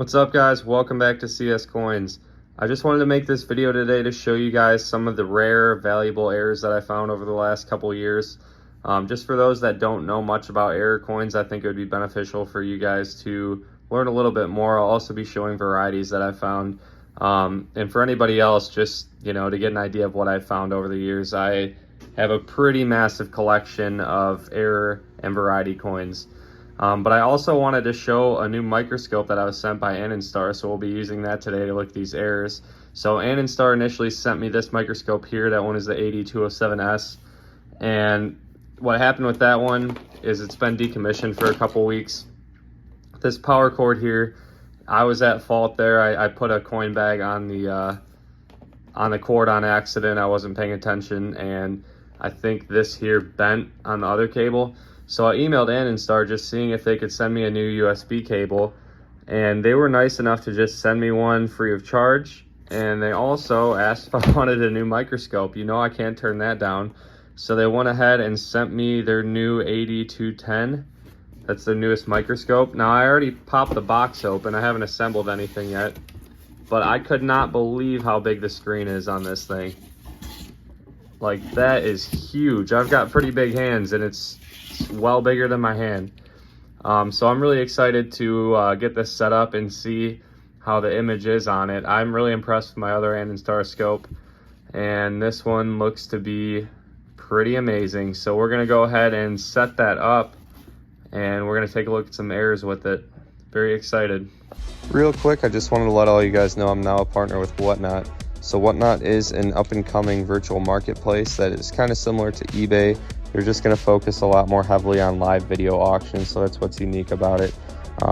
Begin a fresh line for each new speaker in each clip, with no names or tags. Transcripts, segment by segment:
What's up, guys? Welcome back to CS Coins. I just wanted to make this video today to show you guys some of the rare, valuable errors that I found over the last couple years. Just for those that don't know much about error coins, I think it would be beneficial for you guys to learn a little bit more. I'll also be showing varieties that I found. And for anybody else, just, to get an idea of what I've found over the years, I have a pretty massive collection of error and variety coins. But I also wanted to show a new microscope that I was sent by Andonstar, so we'll be using that today to look at these errors. So Andonstar initially sent me this microscope here. That one is the AD210S. And what happened with that one is it's been decommissioned for a couple weeks. This power cord here, I was at fault there. I put a coin bag on the cord on accident. I wasn't paying attention, and I think this here bent on the other cable. So I emailed Andonstar just seeing if they could send me a new USB cable, and they were nice enough to just send me one free of charge. And they also asked if I wanted a new microscope. I can't turn that down. So they went ahead and sent me their new AD210. That's the newest microscope. Now I already popped the box open. I haven't assembled anything yet, but I could not believe how big the screen is on this thing. Like, that is huge. I've got pretty big hands, and it's well bigger than my hand. So I'm really excited to get this set up and see how the image is on it. I'm really impressed with my other Andonstar scope, and this one looks to be pretty amazing. So we're gonna go ahead and set that up, and we're gonna take a look at some errors with it. Very excited.
Real quick, I just wanted to let all you guys know I'm now a partner with Whatnot. So Whatnot is an up-and-coming virtual marketplace that is kind of similar to eBay. They're just going to focus a lot more heavily on live video auctions, so that's what's unique about it.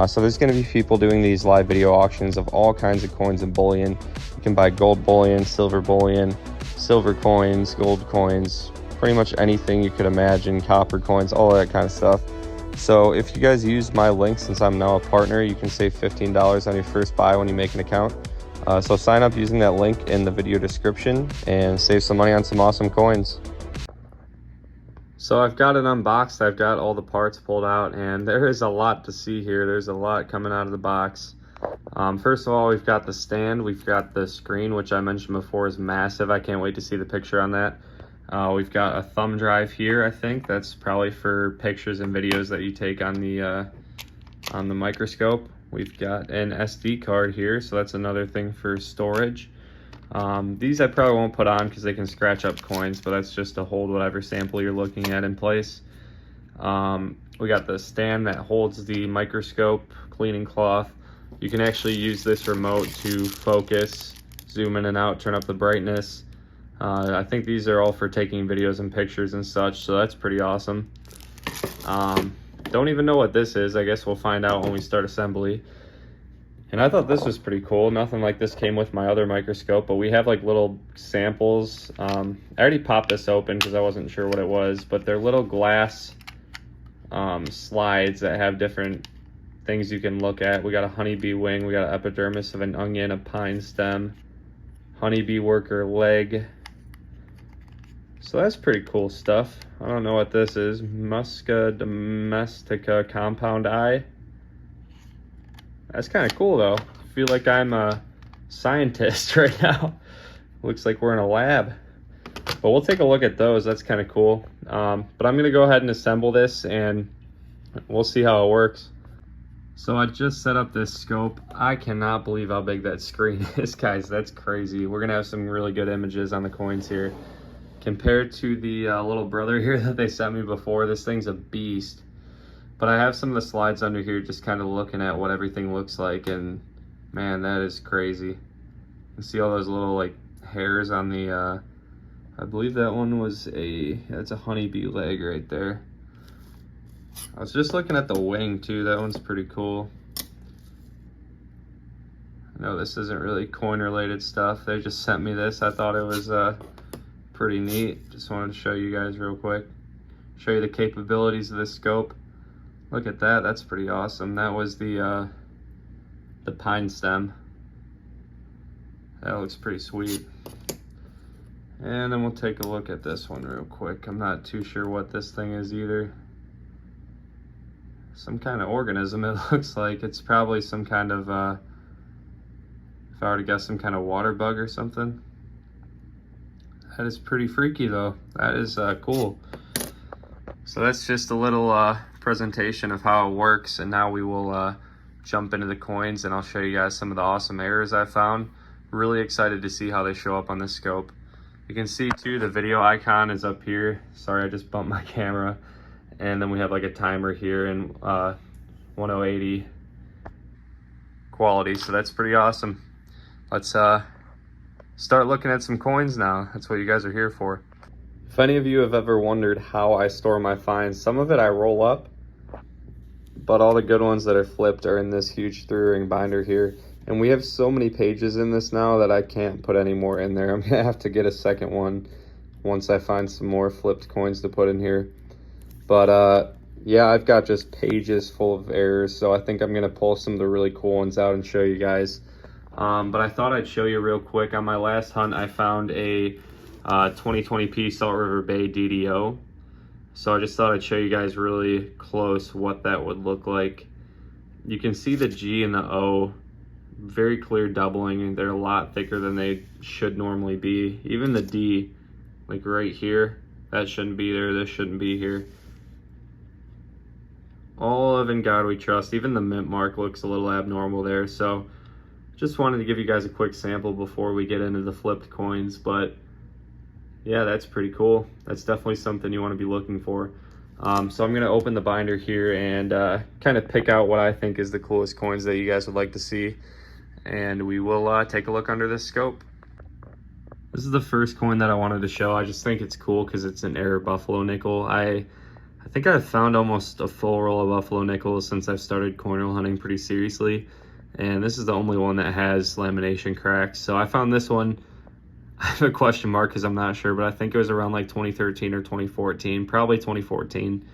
So there's going to be people doing these live video auctions of all kinds of coins and bullion. You can buy gold bullion, silver coins, gold coins, pretty much anything you could imagine, copper coins, all that kind of stuff. So if you guys use my link, since I'm now a partner, you can save $15 on your first buy when you make an account. So sign up using that link in the video description and save some money on some awesome coins.
So I've got it unboxed, I've got all the parts pulled out, and there is a lot to see here. There's a lot coming out of the box. First of all, we've got the stand, we've got the screen, which I mentioned before is massive. I can't wait to see the picture on that. We've got a thumb drive here, I think. That's probably for pictures and videos that you take on the microscope. We've got an SD card here, so that's another thing for storage. These I probably won't put on because they can scratch up coins, but that's just to hold whatever sample you're looking at in place. We got the stand that holds the microscope cleaning cloth. You can actually use this remote to focus, zoom in and out, turn up the brightness. I think these are all for taking videos and pictures and such, so that's pretty awesome. Don't even know what this is. I guess we'll find out when we start assembly. And I thought this was pretty cool. Nothing like this came with my other microscope, but we have like little samples. I already popped this open because I wasn't sure what it was, but they're little glass slides that have different things you can look at. We got a honeybee wing, we got an epidermis of an onion, a pine stem, honeybee worker leg. So that's pretty cool stuff. I don't know what this is. Musca domestica compound eye. That's kind of cool though. I feel like I'm a scientist right now. Looks like we're in a lab. But we'll take a look at those. That's kind of cool. But I'm going to go ahead and assemble this and we'll see how it works. So I just set up this scope. I cannot believe how big that screen is, guys. That's crazy. We're going to have some really good images on the coins here. Compared to the little brother here that they sent me before, this thing's a beast. But I have some of the slides under here just kind of looking at what everything looks like, and man, that is crazy. You can see all those little like hairs on the, I believe that one was that's a honeybee leg right there. I was just looking at the wing too, that one's pretty cool. I know this isn't really coin related stuff, they just sent me this. I thought it was pretty neat. Just wanted to show you guys real quick. Show you the capabilities of this scope. Look at that, that's pretty awesome. That was the pine stem. That looks pretty sweet. And then we'll take a look at this one real quick. I'm not too sure what this thing is either. Some kind of organism it looks like. It's probably some kind of If I were to guess, some kind of water bug or something. That is pretty freaky though. That is cool. So that's just a little presentation of how it works, and now we will jump into the coins and I'll show you guys some of the awesome errors I found. Really excited to see how they show up on this scope. You can see too, the video icon is up here. Sorry, I just bumped my camera. And then we have like a timer here in 1080 quality, so that's pretty awesome. Let's start looking at some coins now. That's what you guys are here for. If any of you have ever wondered how I store my finds, some of it I roll up, but all the good ones that are flipped are in this huge 3-ring binder here. And we have so many pages in this now that I can't put any more in there. I'm gonna have to get a second one once I find some more flipped coins to put in here. But yeah, I've got just pages full of errors, so I think I'm gonna pull some of the really cool ones out and show you guys. But I thought I'd show you real quick. On my last hunt, I found a 2020P Salt River Bay DDO. So I just thought I'd show you guys really close what that would look like. You can see the G and the O, very clear doubling, and they're a lot thicker than they should normally be. Even the D, like right here, that shouldn't be there, this shouldn't be here. All of In God We Trust, even the mint mark looks a little abnormal there. So just wanted to give you guys a quick sample before we get into the flipped coins, but yeah, that's pretty cool. That's definitely something you want to be looking for. So I'm gonna open the binder here and kind of pick out what I think is the coolest coins that you guys would like to see. And we will take a look under this scope. This is the first coin that I wanted to show. I just think it's cool because it's an error buffalo nickel. I think I've found almost a full roll of buffalo nickels since I've started cornhole hunting pretty seriously. And this is the only one that has lamination cracks. So I found this one. I have a question mark because I'm not sure, but I think it was around like 2013 or 2014, probably 2014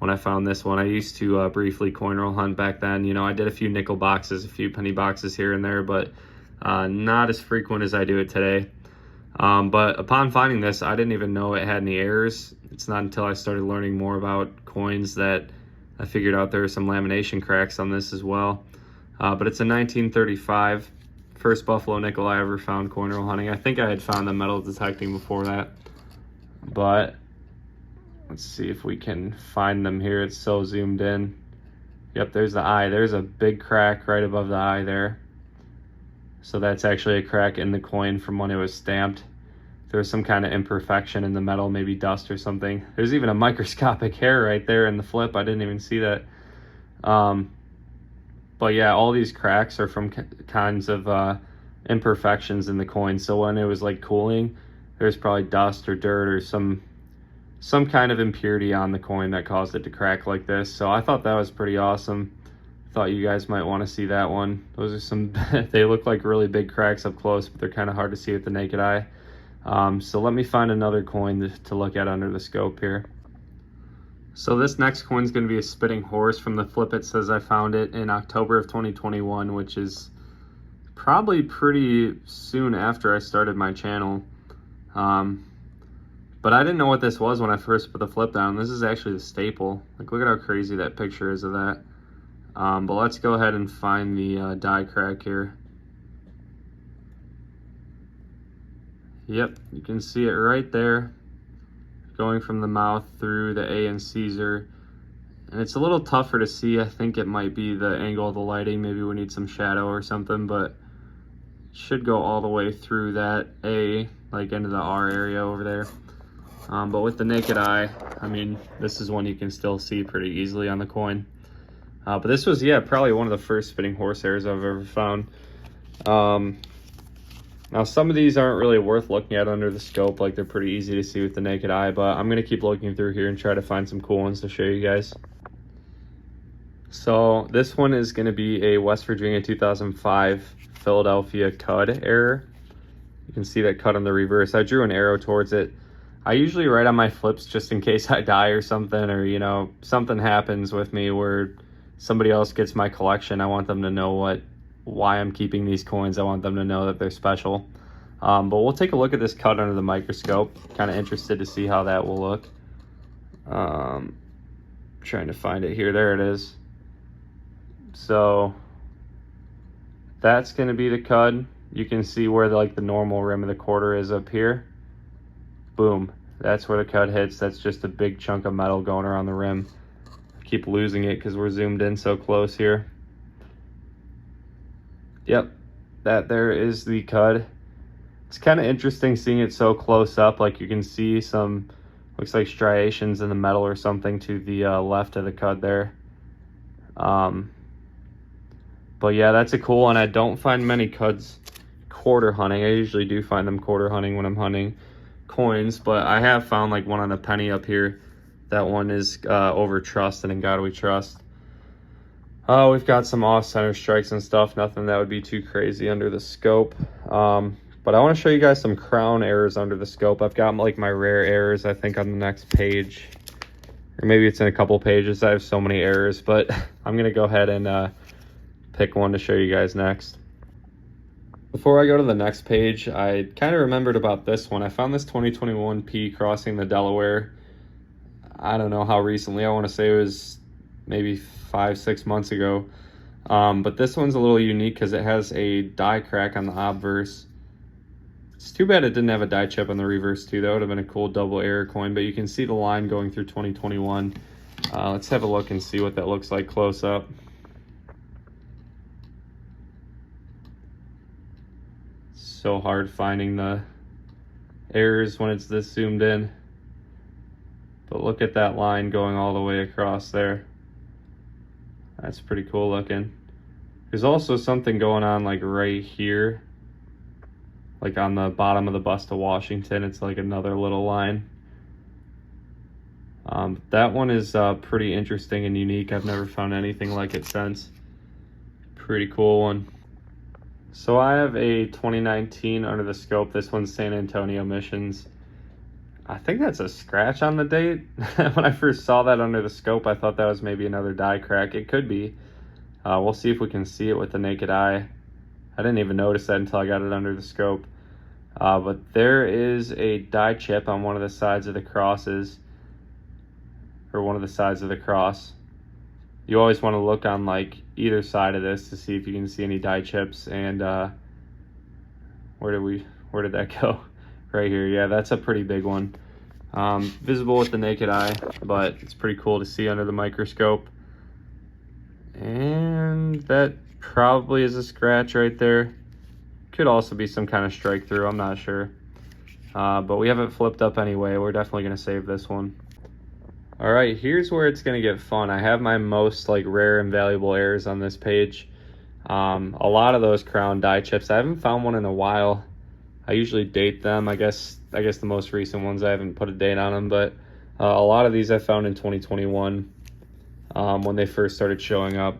when I found this one. I used to briefly cornhole hunt back then. You know, I did a few nickel boxes, a few penny boxes here and there, but not as frequent as I do it today. But upon finding this, I didn't even know it had any errors. It's not until I started learning more about coins that I figured out there were some lamination cracks on this as well. But it's a 1935. First buffalo nickel I ever found cornhole hunting. I think I had found the metal detecting before that, but let's see if we can find them here. It's so zoomed in. Yep, there's the eye. There's a big crack right above the eye there. So that's actually a crack in the coin from when it was stamped. There's some kind of imperfection in the metal, maybe dust or something. There's even a microscopic hair right there in the flip. I didn't even see that. But yeah, all these cracks are from kinds of imperfections in the coin. So when it was like cooling, there's probably dust or dirt or some kind of impurity on the coin that caused it to crack like this. So I thought that was pretty awesome. Thought you guys might want to see that one. Those are some, they look like really big cracks up close, but they're kind of hard to see with the naked eye. So let me find another coin to look at under the scope here. So this next coin is going to be a spitting horse. From the flip it says I found it in October of 2021, which is probably pretty soon after I started my channel. But I didn't know what this was when I first put the flip down. This is actually the staple. Like, look at how crazy that picture is of that. But let's go ahead and find the die crack here. Yep, you can see it right there, going from the mouth through the A and Caesar. And it's a little tougher to see. I think it might be the angle of the lighting. Maybe we need some shadow or something, but it should go all the way through that A, like into the R area over there. But with the naked eye, I mean, this is one you can still see pretty easily on the coin. But this was, yeah, probably one of the first spitting horse errors I've ever found. Now, some of these aren't really worth looking at under the scope, like they're pretty easy to see with the naked eye, but I'm going to keep looking through here and try to find some cool ones to show you guys. So this one is going to be a West Virginia 2005 Philadelphia Cud error. You can see that cut on the reverse. I drew an arrow towards it. I usually write on my flips just in case I die or something, or, you know, something happens with me where somebody else gets my collection. I want them to know why I'm keeping these coins. I want them to know that they're special. But we'll take a look at this cut under the microscope. Kind of interested to see how that will look. Trying to find it here. There it is. So that's going to be the cud. you can see where the normal rim of the quarter is up here. Boom, that's where the cut hits. That's just a big chunk of metal going around the rim. I keep losing it because we're zoomed in so close here. Yep, that there is the cud. It's kind of interesting seeing it so close up. Like, you can see some, looks like striations in the metal or something to the left of the cud there. But yeah, that's a cool one. I don't find many cuds quarter hunting. I usually do find them quarter hunting when I'm hunting coins, but I have found like one on the penny up here. That one is over trust, and in God we trust. We've got some off-center strikes and stuff. Nothing that would be too crazy under the scope. But I want to show you guys some crown errors under the scope. I've got like my rare errors, I think, on the next page. Or maybe it's in a couple pages. I have so many errors, but I'm going to go ahead and pick one to show you guys next. Before I go to the next page, I kind of remembered about this one. I found this 2021 P crossing the Delaware. I don't know how recently. I want to say it was maybe 5-6 months ago. But this one's a little unique because it has a die crack on the obverse. It's too bad it didn't have a die chip on the reverse too. That would have been a cool double error coin, but you can see the line going through 2021. Let's have a look and see what that looks like close up. So hard finding the errors when it's this zoomed in. But look at that line going all the way across there. That's pretty cool looking. There's also something going on like right here. Like on the bottom of the bust of Washington, it's like another little line. That one is pretty interesting and unique. I've never found anything like it since. Pretty cool one. So I have a 2019 under the scope. This one's San Antonio Missions. I think that's a scratch on the date. When I first saw that under the scope, I thought that was maybe another die crack. It could be. We'll see if we can see it with the naked eye. I didn't even notice that until I got it under the scope. But there is a die chip on one of the sides of the crosses, or one of the sides of the cross. You always want to look on like either side of this to see if you can see any die chips. And where did that go? Right here. Yeah, that's a pretty big one. Visible with the naked eye, but it's pretty cool to see under the microscope. And that probably is a scratch right there. Could also be some kind of strike through, I'm not sure. But we have it flipped up anyway. We're definitely going to save this one. All right, here's where it's going to get fun. I have my most like rare and valuable errors on this page. A lot of those crown die chips. I haven't found one in a while. I usually date them. I guess the most recent ones I haven't put a date on them, but a lot of these I found in 2021 when they first started showing up.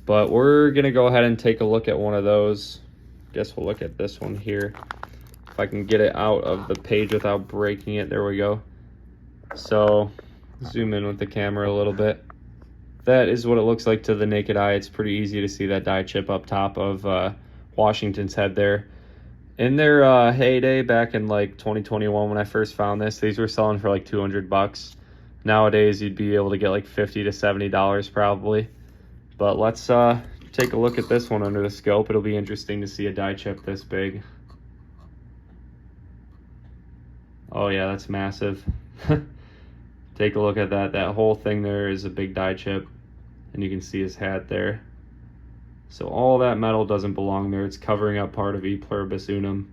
But we're going to go ahead and take a look at one of those. Guess we'll look at this one here. If I can get it out of the page without breaking it. There we go. So zoom in with the camera a little bit. That is what it looks like to the naked eye. It's pretty easy to see that die chip up top of Washington's head there. In their heyday back in like 2021 when I first found this, these were selling for like $200. Nowadays you'd be able to get like $50 to $70 probably. But let's take a look at this one under the scope. It'll be interesting to see a die chip this big. Oh yeah, that's massive. Take a look at that. That whole thing there is a big die chip, and you can see his hat there. So all that metal doesn't belong there. It's covering up part of E pluribus unum.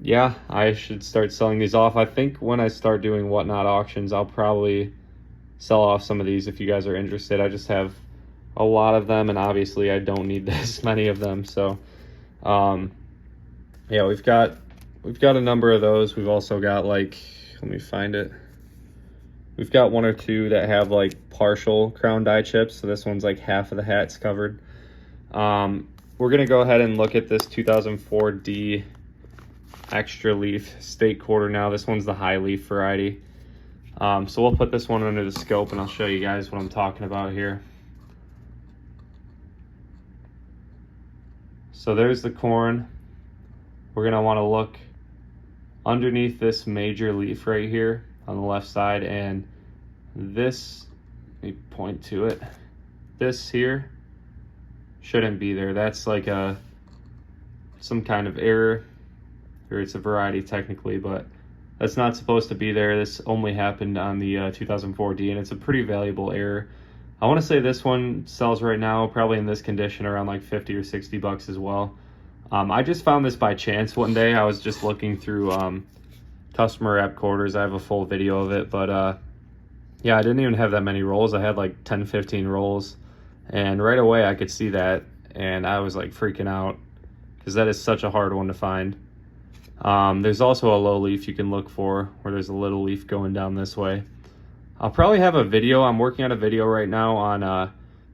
Yeah, I should start selling these off. I think when I start doing whatnot auctions, I'll probably sell off some of these if you guys are interested. I just have a lot of them, and obviously I don't need this many of them. So yeah, we've got a number of those. We've also got like, let me find it. We've got one or two that have like partial crown die chips. So this one's like half of the hat's covered. We're gonna go ahead and look at this 2004 D extra leaf state quarter now. This one's the high leaf variety. So we'll put this one under the scope and I'll show you guys what I'm talking about here. So there's the corn. We're gonna wanna look underneath this major leaf right here on the left side, and this, let me point to it, this here shouldn't be there. That's like some kind of error, or it's a variety technically, but that's not supposed to be there. This only happened on the 2004D, and it's a pretty valuable error. I want to say this one sells right now, probably in this condition, around like 50 or 60 bucks as well. I just found this by chance one day. I was just looking through customer app quarters. I have a full video of it, but yeah, I didn't even have that many rolls. I had like 10, 15 rolls, and right away I could see that, and I was like freaking out because that is such a hard one to find. There's also a low leaf you can look for, where there's a little leaf going down this way. I'll probably have a video. I'm working on a video right now on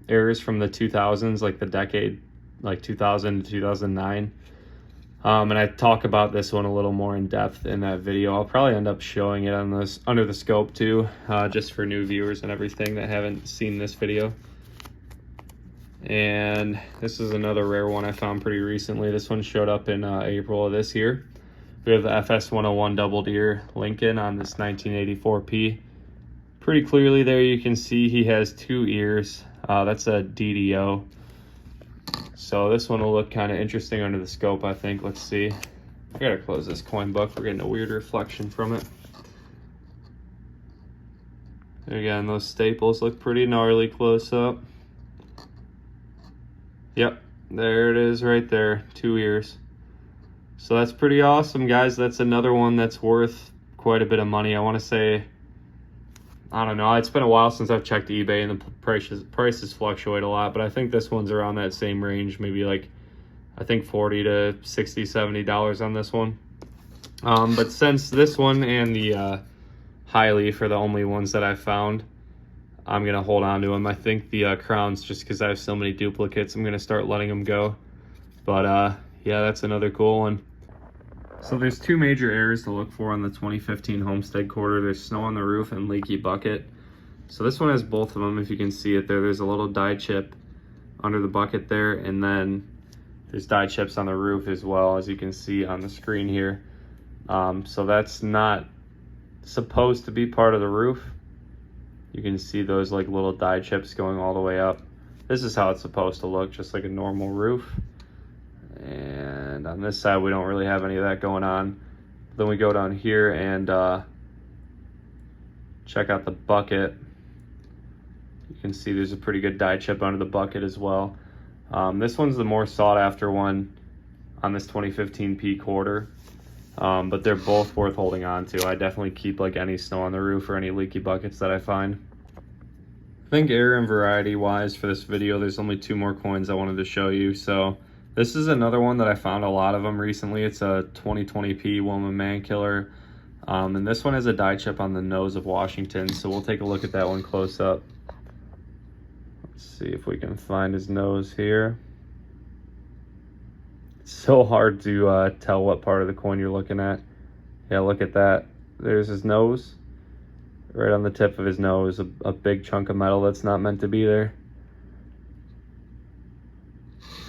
errors from the 2000s, like the decade, like 2000 to 2009. And I talk about this one a little more in depth in that video. I'll probably end up showing it on this under the scope too, just for new viewers and everything that haven't seen this video. And this is another rare one I found pretty recently. This one showed up in April of this year. We have the FS101 double deer Lincoln on this 1984P. Pretty clearly there you can see he has 2 ears. That's a DDO. So this one will look kind of interesting under the scope, I think. Let's see. I gotta close this coin book. We're getting a weird reflection from it. Again, those staples look pretty gnarly close up. Yep, there it is right there, 2 ears. So that's pretty awesome, guys. That's another one that's worth quite a bit of money. I want to say, I don't know, it's been a while since I've checked eBay, and the prices fluctuate a lot, but I think this one's around that same range, maybe like, I think 40 to 60, $70 on this one. But since this one and the high leaf are the only ones that I found, I'm gonna hold on to them. I think the crowns, just because I have so many duplicates, I'm gonna start letting them go. But yeah, that's another cool one. So there's 2 major errors to look for on the 2015 Homestead quarter. There's snow on the roof and leaky bucket. So this one has both of them. If you can see it there, there's a little dye chip under the bucket there, and then there's dye chips on the roof as well, as you can see on the screen here. So that's not supposed to be part of the roof. You can see those like little dye chips going all the way up. This is how it's supposed to look, just like a normal roof. And on this side, we don't really have any of that going on. Then we go down here and check out the bucket. You can see there's a pretty good dye chip under the bucket as well. This one's the more sought after one on this 2015P quarter, but they're both worth holding on to. I definitely keep like any snow on the roof or any leaky buckets that I find. I think error and variety wise for this video, there's only 2 more coins I wanted to show you. So this is another one that I found a lot of them recently. It's a 2020P Woman Man Killer. And this one has a dye chip on the nose of Washington. So we'll take a look at that one close up. Let's see if we can find his nose here. It's so hard to tell what part of the coin you're looking at. Yeah, look at that. There's his nose. Right on the tip of his nose, a big chunk of metal that's not meant to be there.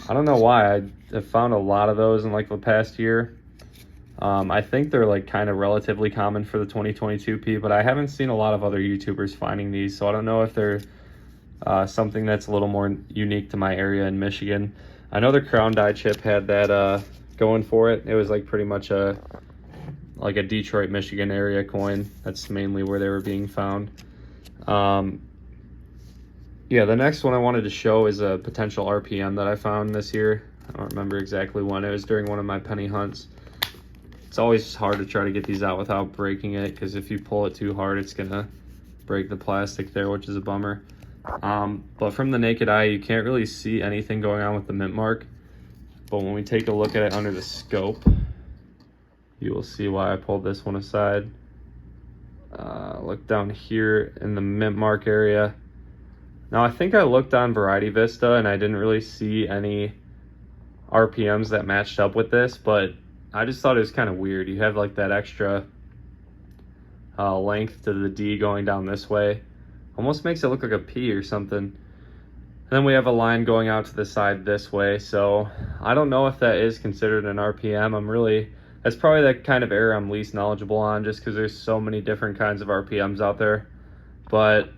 I don't know why. I've found a lot of those in like the past year. I think they're like kind of relatively common for the 2022P, but I haven't seen a lot of other YouTubers finding these, so I don't know if they're something that's a little more unique to my area in Michigan. I know the Crown dye chip had that going for it. It was like pretty much like a Detroit, Michigan area coin. That's mainly where they were being found. Yeah, the next one I wanted to show is a potential RPM that I found this year. I don't remember exactly when. It was during one of my penny hunts. It's always hard to try to get these out without breaking it, because if you pull it too hard, it's gonna break the plastic there, which is a bummer. But from the naked eye, you can't really see anything going on with the mint mark. But when we take a look at it under the scope, you will see why I pulled this one aside. Look down here in the mint mark area. Now, I think I looked on Variety Vista and I didn't really see any RPMs that matched up with this, but I just thought it was kind of weird. You have like that extra length to the D going down this way. Almost makes it look like a P or something. And then we have a line going out to the side this way. So I don't know if that is considered an RPM. That's probably the kind of error I'm least knowledgeable on, just because there's so many different kinds of RPMs out there. But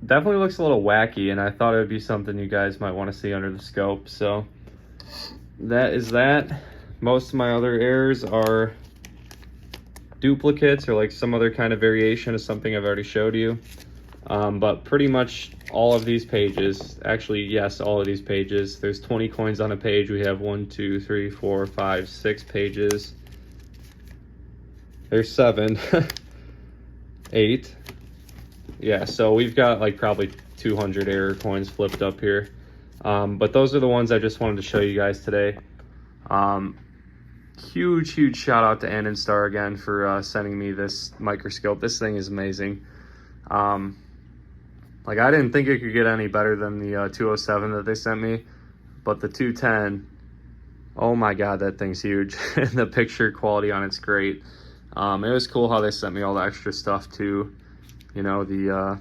definitely looks a little wacky, and I thought it would be something you guys might want to see under the scope. So that is that. Most of my other errors are duplicates or like some other kind of variation of something I've already showed you. But pretty much all of these pages, actually, yes, all of these pages, there's 20 coins on a page. We have 1, 2, 3, 4, 5, 6 pages. There's 7, 8. Yeah, so we've got like probably 200 error coins flipped up here. But those are the ones I just wanted to show you guys today. Huge shout out to Andonstar again for sending me this microscope. This thing is amazing. Like, I didn't think it could get any better than the 207 that they sent me, but the 210, oh my god, that thing's huge. And the picture quality on it's great. It was cool how they sent me all the extra stuff too, you know, the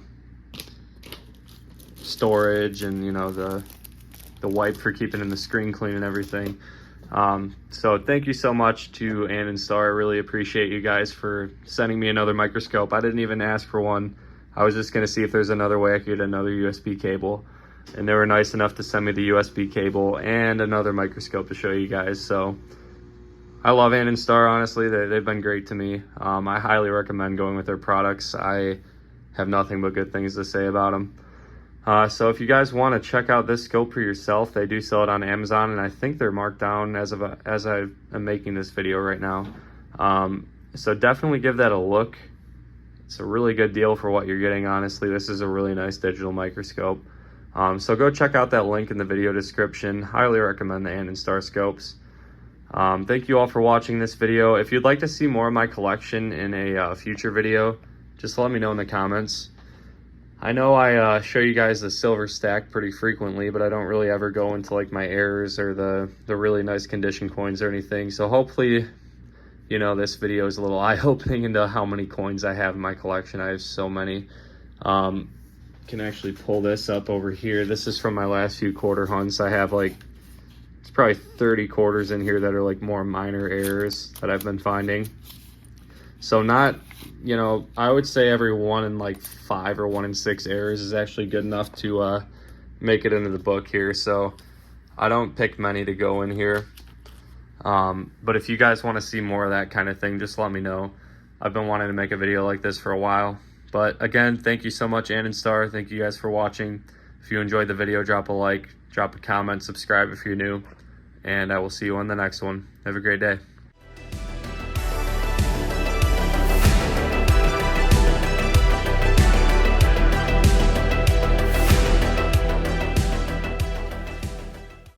storage and, you know, the wipe for keeping in the screen clean and everything. So thank you so much to Andonstar. I really appreciate you guys for sending me another microscope. I didn't even ask for one. I was just gonna see if there's another way I could get another USB cable, and they were nice enough to send me the USB cable and another microscope to show you guys. So I love Andonstar, honestly. They've been great to me. I highly recommend going with their products. I have nothing but good things to say about them. So if you guys want to check out this scope for yourself, they do sell it on Amazon, and I think they're marked down as I am making this video right now. So definitely give that a look. It's a really good deal for what you're getting, honestly. This is a really nice digital microscope. So go check out that link in the video description. Highly recommend the Andonstar scopes. Thank you all for watching this video. If you'd like to see more of my collection in a future video, just let me know in the comments. I know I show you guys the silver stack pretty frequently, but I don't really ever go into like my errors or the really nice condition coins or anything. So hopefully, you know, this video is a little eye-opening into how many coins I have in my collection. I have so many. Can actually pull this up over here. This is from my last few quarter hunts. I have like, it's probably 30 quarters in here that are like more minor errors that I've been finding. So not, you know, I would say every 1 in like 5 or 1 in 6 errors is actually good enough to make it into the book here. So I don't pick many to go in here. But if you guys want to see more of that kind of thing, just let me know. I've been wanting to make a video like this for a while. But again, thank you so much, Andonstar. Thank you guys for watching. If you enjoyed the video, drop a like, drop a comment, subscribe if you're new, and I will see you on the next one. Have a great day.